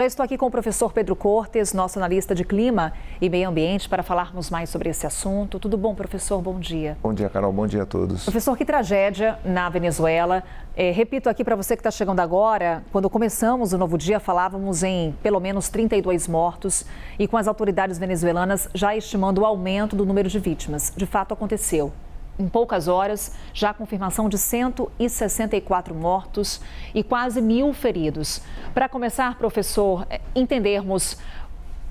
Já estou aqui com o professor Pedro Cortes, nosso analista de clima e meio ambiente, para falarmos mais sobre esse assunto. Tudo bom, professor? Bom dia. Bom dia, Carol. Bom dia a todos. Professor, que tragédia na Venezuela. Repito aqui para você que está chegando agora, quando começamos o novo dia, falávamos em pelo menos 32 mortos e com as autoridades venezuelanas já estimando o aumento do número de vítimas. De fato, aconteceu. Em poucas horas, já a confirmação de 164 mortos e quase 1.000 feridos. Para começar, professor, entendermos,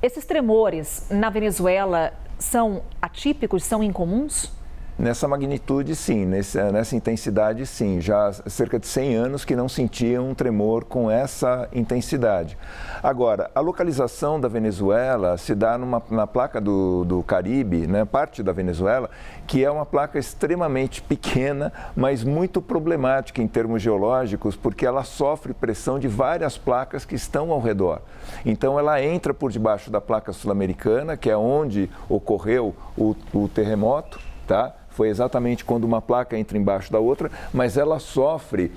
esses tremores na Venezuela são atípicos, são incomuns? Nessa magnitude, sim. Nessa intensidade, sim. Já há cerca de 100 anos que não sentiam um tremor com essa intensidade. Agora, a localização da Venezuela se dá na placa do Caribe, né, parte da Venezuela, que é uma placa extremamente pequena, mas muito problemática em termos geológicos, porque ela sofre pressão de várias placas que estão ao redor. Então, ela entra por debaixo da placa sul-americana, que é onde ocorreu o terremoto, tá? Foi exatamente quando uma placa entra embaixo da outra, mas ela sofre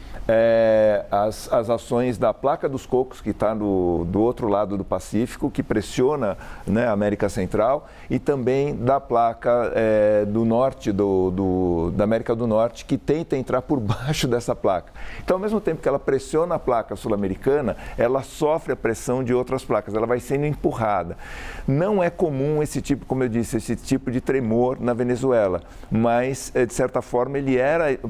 as ações da placa dos cocos, que está do outro lado do Pacífico, que pressiona, né, a América Central, e também da placa do norte, da América do Norte, que tenta entrar por baixo dessa placa. Então, ao mesmo tempo que ela pressiona a placa sul-americana, ela sofre a pressão de outras placas, ela vai sendo empurrada. Não é comum esse tipo, como eu disse, esse tipo de tremor na Venezuela, mas, de certa forma,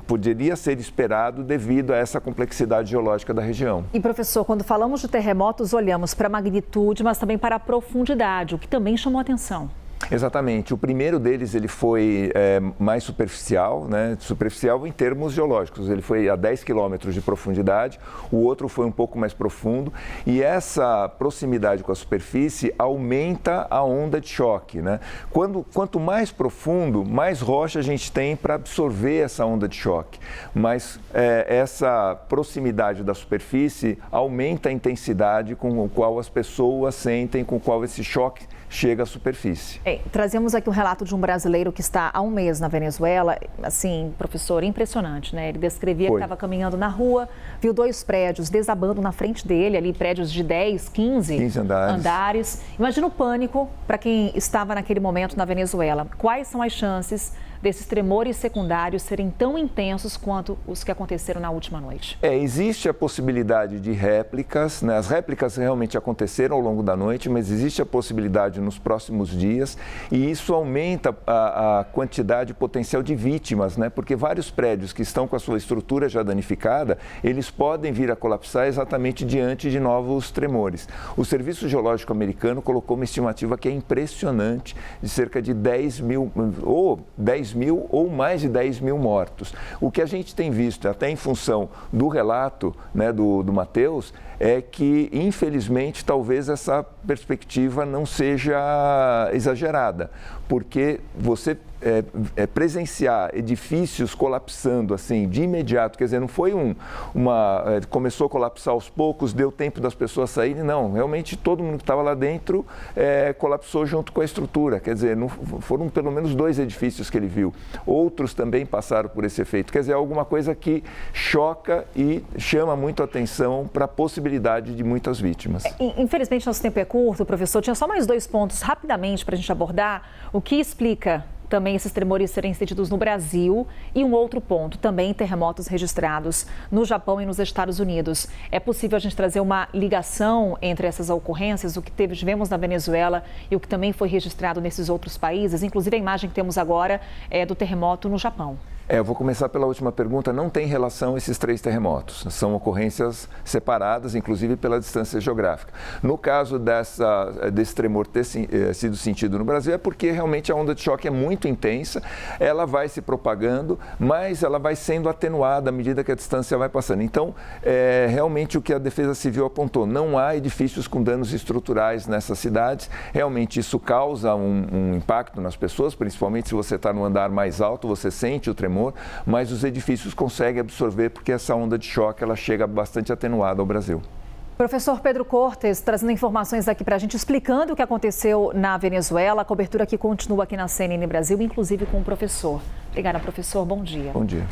poderia ser esperado devido a essa complexidade geológica da região. E, professor, quando falamos de terremotos, olhamos para a magnitude, mas também para a profundidade, o que também chamou a atenção. Exatamente. O primeiro deles ele foi mais superficial, né? Superficial em termos geológicos. Ele foi a 10 quilômetros de profundidade, o outro foi um pouco mais profundo e essa proximidade com a superfície aumenta a onda de choque, né? Quanto mais profundo, mais rocha a gente tem para absorver essa onda de choque. Mas essa proximidade da superfície aumenta a intensidade com a qual as pessoas sentem, com o qual esse choque chega à superfície. Trazemos aqui um relato de um brasileiro que está há um mês na Venezuela. Assim, professor, impressionante, né? Ele descrevia que estava caminhando na rua, viu 2 prédios desabando na frente dele, ali prédios de 10, 15 andares. Imagina o pânico para quem estava naquele momento na Venezuela. Quais são as chances desses tremores secundários serem tão intensos quanto os que aconteceram na última noite? Existe a possibilidade de réplicas, né? As réplicas realmente aconteceram ao longo da noite, mas existe a possibilidade nos próximos dias e isso aumenta a quantidade potencial de vítimas, né? Porque vários prédios que estão com a sua estrutura já danificada, eles podem vir a colapsar exatamente diante de novos tremores. O Serviço Geológico Americano colocou uma estimativa que é impressionante, de cerca de 10 mil ou mais de 10 mil mortos. O que a gente tem visto, até em função do relato, né, do Matheus, é que, infelizmente, talvez essa perspectiva não seja exagerada, porque você presenciar edifícios colapsando assim de imediato, quer dizer, não foi começou a colapsar aos poucos, deu tempo das pessoas saírem, não, realmente todo mundo que estava lá dentro colapsou junto com a estrutura, quer dizer, foram pelo menos 2 edifícios que ele viu, outros também passaram por esse efeito, quer dizer, alguma coisa que choca e chama muito a atenção para a possibilidade de muitas vítimas. Infelizmente, nosso tempo é curto, professor, tinha só mais 2 pontos rapidamente para a gente abordar, o que explica também esses tremores serem sentidos no Brasil e um outro ponto, também terremotos registrados no Japão e nos Estados Unidos. É possível a gente trazer uma ligação entre essas ocorrências, o que tivemos na Venezuela e o que também foi registrado nesses outros países, inclusive a imagem que temos agora é do terremoto no Japão. Eu vou começar pela última pergunta. Não tem relação esses 3 terremotos. São ocorrências separadas, inclusive pela distância geográfica. No caso desse tremor ter sido sentido no Brasil, é porque realmente a onda de choque é muito intensa, ela vai se propagando, mas ela vai sendo atenuada à medida que a distância vai passando. Então, realmente o que a Defesa Civil apontou, não há edifícios com danos estruturais nessas cidades. Realmente isso causa um impacto nas pessoas, principalmente se você está no andar mais alto, você sente o tremor, mas os edifícios conseguem absorver porque essa onda de choque ela chega bastante atenuada ao Brasil. Professor Pedro Cortes, trazendo informações aqui para a gente, explicando o que aconteceu na Venezuela. A cobertura que continua aqui na CNN Brasil, inclusive com o professor. Obrigada, professor. Bom dia. Bom dia.